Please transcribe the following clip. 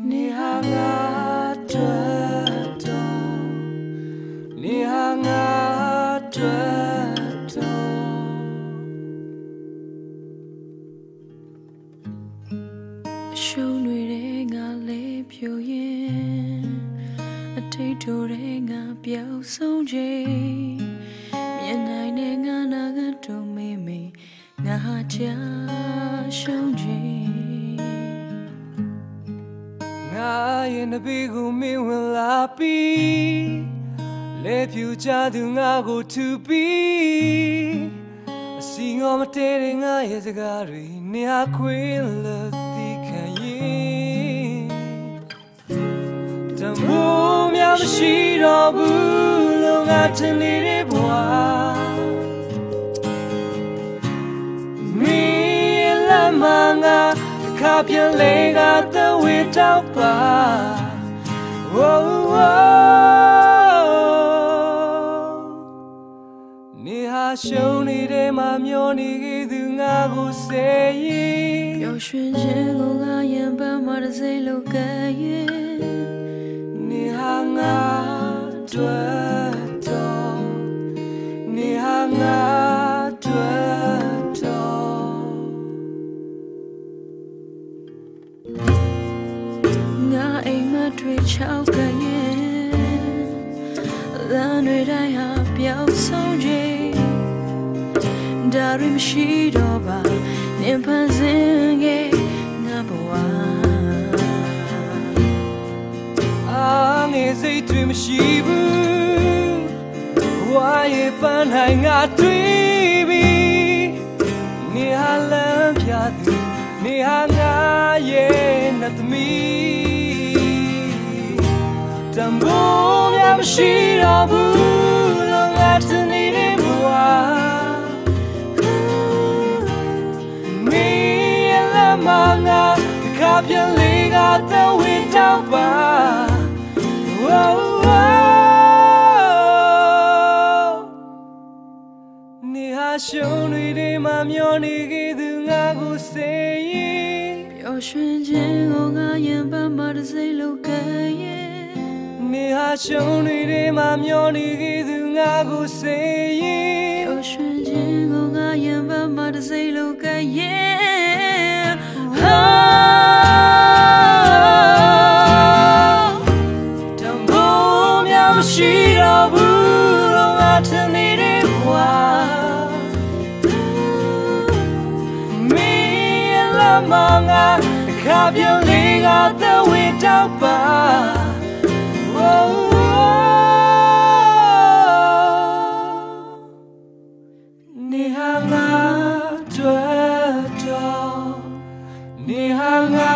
你好啊，这种，你好啊，这种。ရှုံးတွေငါလေးပြိုရင်အထိတ်ထိုတဲ့ငါပျောက်ဆုံးချိန်မြင်နိုင်တဲ့ငါနာကတုံမေမေငါဟာချာရှုံးချိန်ငါရဲ့နဘေးကိုမင်းဝင်လာပြီးလဲပြူကြသူငါကိုထူပြီးအစီငေါမတဲတဲ့ငါရဲ့စကားတွေနေဟာခွေးလို့သိခံရင်တမိုးများမရှိတော့ဘူးလို့ငါထင်နေတဲ့ဘဝမင်းရဲ့လက်မငါခါပြန်လေကသဝေတောက်ပါနေဟာရှုံးနေတဲ့မှာမျောနေခဲ့သူငါကိုစေရင်ပျော်ရွှင်ခြင်းကိုငါရင်ပန်းမှာတစ်စိတ်လောက်ကရင်နေဟာငါတွေ့တော့နေဟာငါတွေ့တော့ငါအိမ်မက်တွေချောက်ကရင်လမ်းတွေတိုင်းဟာပျောက်ဆုံးချိန်ဒါရီမရှိတော့ပါနေဖန်ဆင်းခဲ့ငါဘဝငယ်စိတ်တွေမရှိဘူးဝါရဲ့ပန်းတိုင်းငါတွေ့ပြီနေဟာလမ်းပြသူနေဟာငါရဲ့နှသမီးတံမိုးများမရှိတော့ဘူးလို့ငါထင်နေတဲ့ဘဝမင်းရဲ့လက်မငါတစ်ခါပြန်လေကသဝေတောက်ပါနေဟာရှုံးတွေမှာမျောနေခဲ့သူငါကိုစေရင်ပျော်ရွှင်ခြင်းကိုငါရင်ပန်းမှာတစ်စိတ်လောက်ကရင်နေဟာရှုံးတွေမှာမျောနေခဲ့သူငါကိုစေရင်ပျော်ရွှင်ခြင်းကိုငါရင်ပန်းမှာတစ်စိတ်လောက်ကရင်မရှိတော့ဘူးလို့ငါထင်နေတဲ့ဘဝမင်းရဲ့လက်မငါတစ်ခါပြန်လေကသဝေတောက်ပါနေဟာငါတွေ့တော့နေဟာငါ